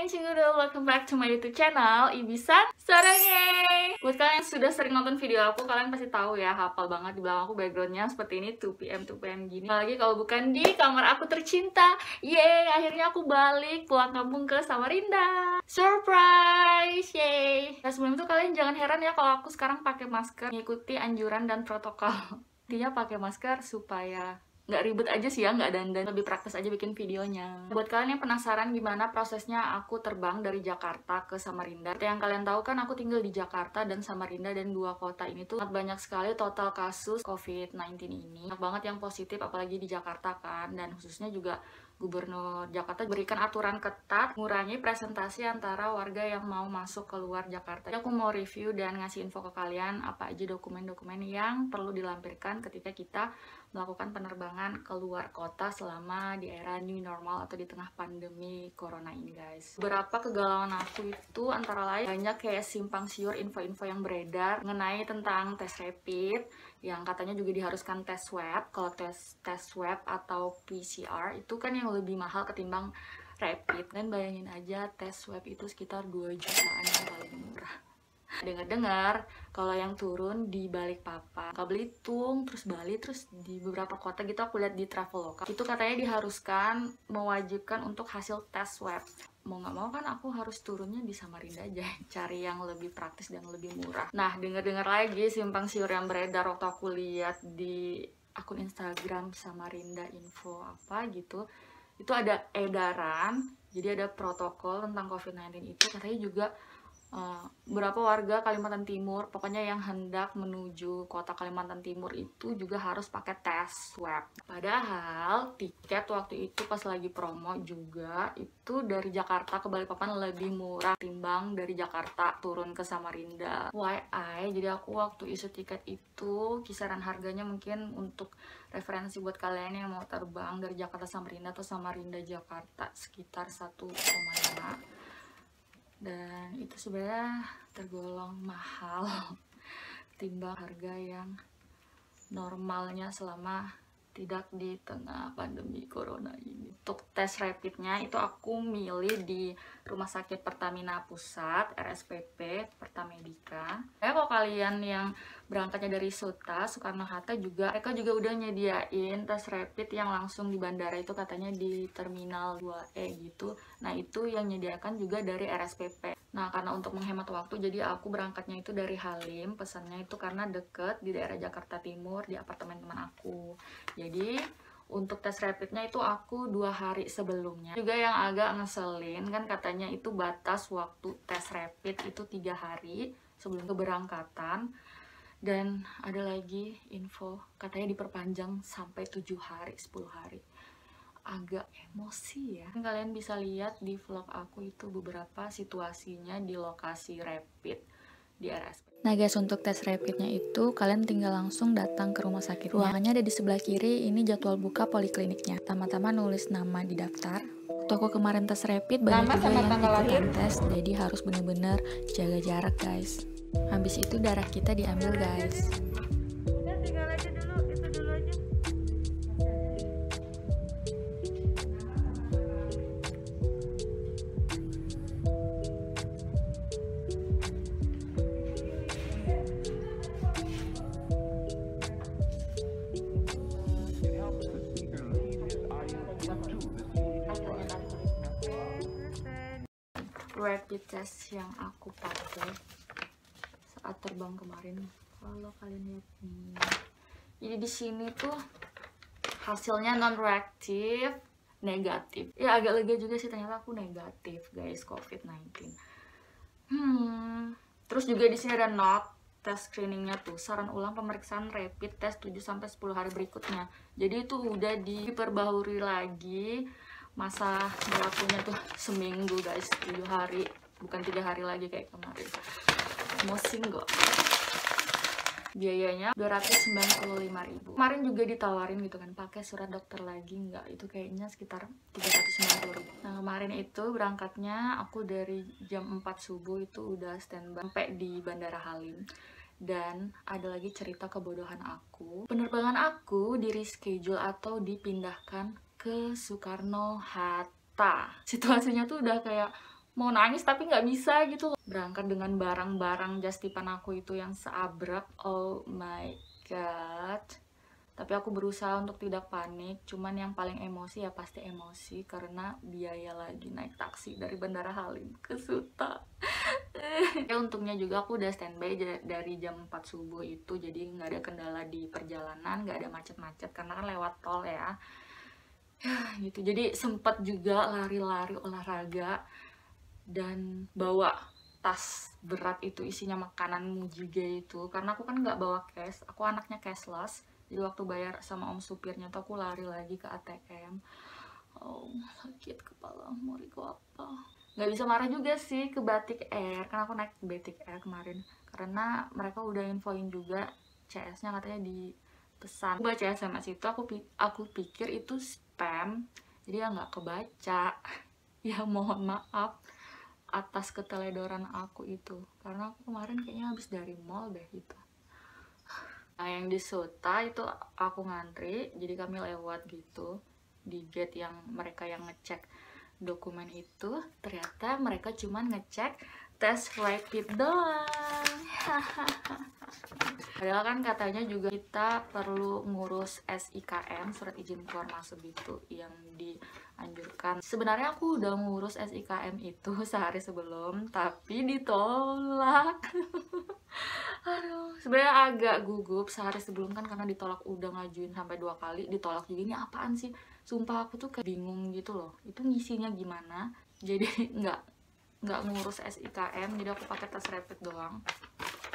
Annyeonghaseyo, welcome back to my YouTube channel Ibisan Sarange. Buat kalian yang sudah sering nonton video aku, kalian pasti tahu ya, hafal banget di belakang aku backgroundnya seperti ini, 2PM gini. Apalagi kalau bukan di kamar aku tercinta. Yeay, akhirnya aku balik pulang kampung ke Samarinda. Surprise, yeay. Nah, sebelum itu kalian jangan heran ya kalau aku sekarang pakai masker, mengikuti anjuran dan protokol. Intinya pakai masker supaya nggak ribet aja sih ya, nggak dandan, lebih praktis aja bikin videonya. Buat kalian yang penasaran gimana prosesnya aku terbang dari Jakarta ke Samarinda, seperti yang kalian tahu kan aku tinggal di Jakarta dan Samarinda, dan dua kota ini tuh sangat banyak sekali total kasus COVID-19 ini. Banyak banget yang positif, apalagi di Jakarta kan, dan khususnya juga Gubernur Jakarta berikan aturan ketat, mengurangi presentasi antara warga yang mau masuk keluar Jakarta. Jadi aku mau review dan ngasih info ke kalian apa aja dokumen-dokumen yang perlu dilampirkan ketika kita melakukan penerbangan keluar kota selama di era new normal atau di tengah pandemi corona ini, guys. Beberapa kegalauan aku itu antara lain banyak kayak simpang siur info-info yang beredar mengenai tentang tes rapid, yang katanya juga diharuskan tes swab. Kalau tes swab atau PCR itu kan yang lebih mahal ketimbang rapid. Dan bayangin aja tes swab itu sekitar 2 jutaan yang paling murah. Dengar-dengar kalau yang turun di Balikpapan, Belitung, terus Bali, terus di beberapa kota gitu aku lihat di Traveloka, itu katanya diharuskan, mewajibkan untuk hasil tes swab. Mau nggak mau kan aku harus turunnya di Samarinda aja, cari yang lebih praktis dan lebih murah. Nah, dengar-dengar lagi simpang siur yang beredar waktu aku lihat di akun Instagram Samarinda Info apa gitu, itu ada edaran, jadi ada protokol tentang COVID-19 itu, katanya juga beberapa warga Kalimantan Timur, pokoknya yang hendak menuju kota Kalimantan Timur itu juga harus pakai tes swab. Padahal tiket waktu itu pas lagi promo juga itu dari Jakarta ke Balikpapan lebih murah timbang dari Jakarta turun ke Samarinda. FYI, jadi aku waktu isi tiket itu kisaran harganya mungkin untuk referensi buat kalian yang mau terbang dari Jakarta Samarinda atau Samarinda Jakarta sekitar 1,5, dan itu sebenarnya tergolong mahal timbang harga yang normalnya selama tidak di tengah pandemi corona ini. Untuk tes rapidnya itu aku milih di Rumah Sakit Pertamina Pusat, RSPP Pertamedika. Kalau kalian yang berangkatnya dari SUTA, Soekarno-Hatta juga, mereka juga udah nyediain tes rapid yang langsung di bandara, itu katanya di Terminal 2E gitu. Nah, itu yang nyediakan juga dari RSPP. Nah, karena untuk menghemat waktu, jadi aku berangkatnya itu dari Halim, pesannya itu karena deket di daerah Jakarta Timur, di apartemen teman aku. Jadi, untuk tes rapidnya itu aku 2 hari sebelumnya. Juga yang agak ngeselin, kan katanya itu batas waktu tes rapid itu 3 hari sebelum keberangkatan. Dan ada lagi info, katanya diperpanjang sampai 7 hari, 10 hari. Agak emosi ya. Kalian bisa lihat di vlog aku itu beberapa situasinya di lokasi rapid di RSP. Nah guys, untuk tes rapidnya itu kalian tinggal langsung datang ke rumah sakit. Ruangannya ada di sebelah kiri, ini jadwal buka polikliniknya. Tama-tama nulis nama di daftar. Toko kemarin tes rapid banyak juga yang ikutan tes, jadi harus bener-bener jaga jarak guys. Habis itu darah kita diambil guys. Tinggal aja dulu, itu dulu aja. Rapid test yang aku pakai saat terbang kemarin, kalau kalian lihat nih, jadi di sini tuh hasilnya non reaktif, negatif. Ya agak lega juga sih, ternyata aku negatif guys COVID-19. Terus juga di sini ada note tes screeningnya tuh, saran ulang pemeriksaan rapid test 7-10 hari berikutnya. Jadi itu udah diperbaharui lagi, masa berlakunya tuh seminggu guys, 7 hari, bukan 3 hari lagi kayak kemarin. Emosi nggak? Biayanya 295.000. Kemarin juga ditawarin gitu kan, pakai surat dokter lagi nggak, itu kayaknya sekitar 390.000. Nah, kemarin itu berangkatnya aku dari jam 4 subuh itu udah standby sampai di Bandara Halim. Dan ada lagi cerita kebodohan aku, penerbangan aku di reschedule atau dipindahkan ke Soekarno-Hatta. Situasinya tuh udah kayak mau nangis tapi nggak bisa gitu loh. Berangkat dengan barang-barang just tipan aku itu yang seabrek, oh my god. Tapi aku berusaha untuk tidak panik. Cuman yang paling emosi ya pasti emosi karena biaya lagi naik taksi dari Bandara Halim ke Suta. Ya untungnya juga aku udah standby dari jam 4 subuh itu, jadi nggak ada kendala di perjalanan, nggak ada macet-macet karena kan lewat tol ya. Gitu. Jadi sempet juga lari-lari olahraga dan bawa tas berat itu isinya makananmu juga itu karena aku kan nggak bawa cash, aku anaknya cashless. Jadi waktu bayar sama om supirnya tuh aku lari lagi ke ATM. Oh, sakit kepala, mau riko apa? Nggak bisa marah juga sih ke Batik Air, karena aku naik Batik Air kemarin. Karena mereka udah infoin juga CS-nya katanya dipesan. Aku baca SMS itu, aku pikir itu spam, jadi ya nggak kebaca. Ya mohon maaf atas keteledoran aku itu, karena aku kemarin kayaknya habis dari mall deh gitu. Nah yang di Suta itu aku ngantri, jadi kami lewat gitu di gate yang mereka yang ngecek dokumen itu. Ternyata mereka cuman ngecek tes rapid doang. Padahal kan katanya juga kita perlu ngurus SIKM, surat izin keluar masuk gitu yang dianjurkan. Sebenarnya aku udah ngurus SIKM itu sehari sebelum, tapi ditolak. Aduh, sebenarnya agak gugup sehari sebelum kan karena ditolak, udah ngajuin sampai 2 kali ditolak juga. Ini apaan sih? Sumpah aku tuh kayak bingung gitu loh. Itu ngisinya gimana? Jadi nggak ngurus SIKM, jadi aku pakai tes rapid doang.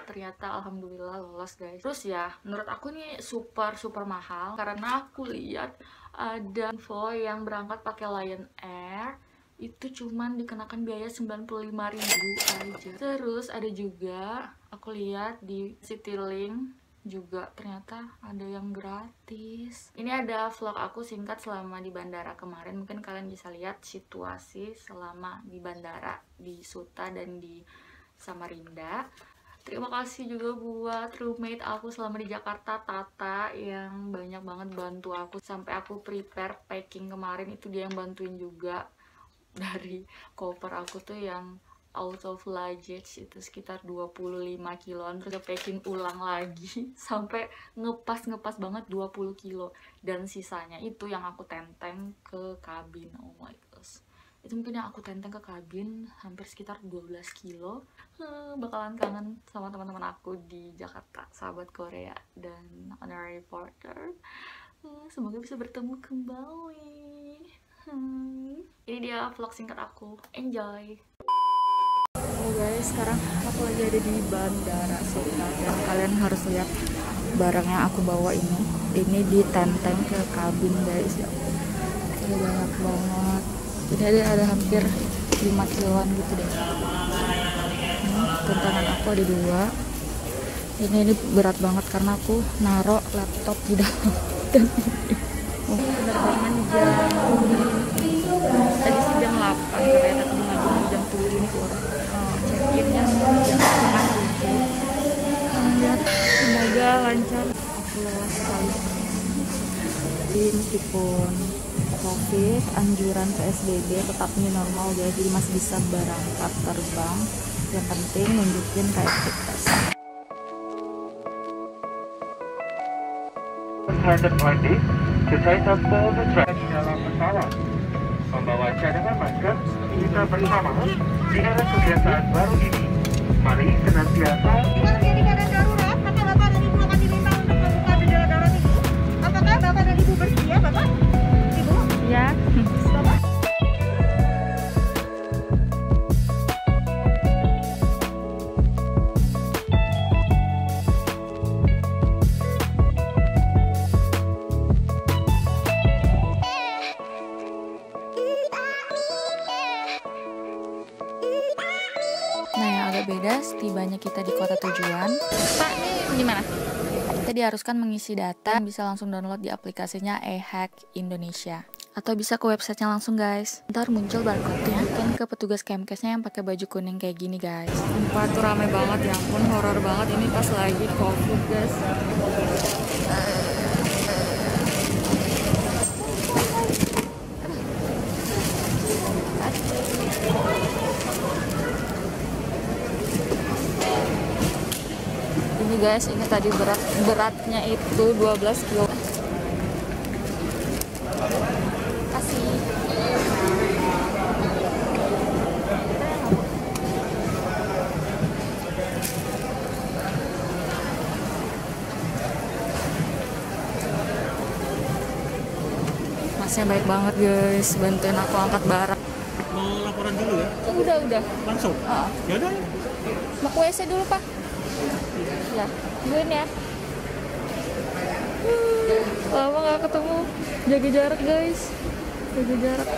Ternyata alhamdulillah lolos guys. Terus ya, menurut aku nih super mahal karena aku lihat ada info yang berangkat pakai Lion Air itu cuman dikenakan biaya 95.000 aja. Terus ada juga aku lihat di Citylink juga ternyata ada yang gratis. Ini ada vlog aku singkat selama di bandara kemarin. Mungkin kalian bisa lihat situasi selama di bandara di Suta dan di Samarinda. Terima kasih juga buat roommate aku selama di Jakarta, Tata, yang banyak banget bantu aku sampai aku prepare packing kemarin. Itu dia yang bantuin juga. Dari koper aku tuh yang out of luggage itu sekitar 25 kiloan, terus packing ulang lagi sampai ngepas banget 20 kilo, dan sisanya itu yang aku tenteng ke kabin. Oh my gosh, itu mungkin yang aku tenteng ke kabin hampir sekitar 12 kilo. Bakalan kangen sama teman-teman aku di Jakarta, sahabat Korea dan honorary reporter. Semoga bisa bertemu kembali. Ini dia vlog singkat aku. Enjoy. Oh guys, sekarang aku lagi ada di Bandara Suta dan kalian harus lihat barang yang aku bawa ini. Ini ditenteng ke kabin guys. Ini banyak banget. Jadi ada hampir 5 kiloan gitu deh. Ini tentangan aku ada 2. Ini berat banget karena aku naruh laptop di dalam. Penerbangan tadi sih jam 8 katanya, tapi ngajuin jam 7 ini keluar. Check-innya jam 6:30. Semoga lancar. Aku lelah sekali. Jadi meskipun COVID, anjuran PSBB tetap new normal guys, jadi masih bisa berangkat terbang. Yang penting nunjukin rapid test. Standard landing, sesuai sampel berat dalam pesawat. Membawa cadangan masker, kita bersama di era kebiasaan baru ini. Mari senantiasa. Kalau jadi keadaan darurat, maka Bapak dan Ibu akan diminta untuk membuka jendela darurat ini. Apakah Bapak dan Ibu bersedia, Bapak? Ibu? Ya. Bapak? Nah, yang agak beda setibanya kita di kota tujuan. Pak, ini gimana? Kita diharuskan mengisi data, bisa langsung download di aplikasinya eHack Indonesia. Atau bisa ke websitenya langsung guys. Ntar muncul barcode-nya, kan ke petugas Kemkesnya yang pakai baju kuning kayak gini guys. Sumpah tuh rame banget, ya ampun, horor banget ini pas lagi COVID guys. guys, ini tadi beratnya itu 12 kilo. Kasih. Masnya baik banget guys, bantuin aku angkat barang. Mau laporan dulu ya? Udah. Langsung? Ya udah. Mau ke WC dulu, Pak? Ya, duluin ya. Lama gak ketemu. Jaga jarak, guys. Jaga jarak.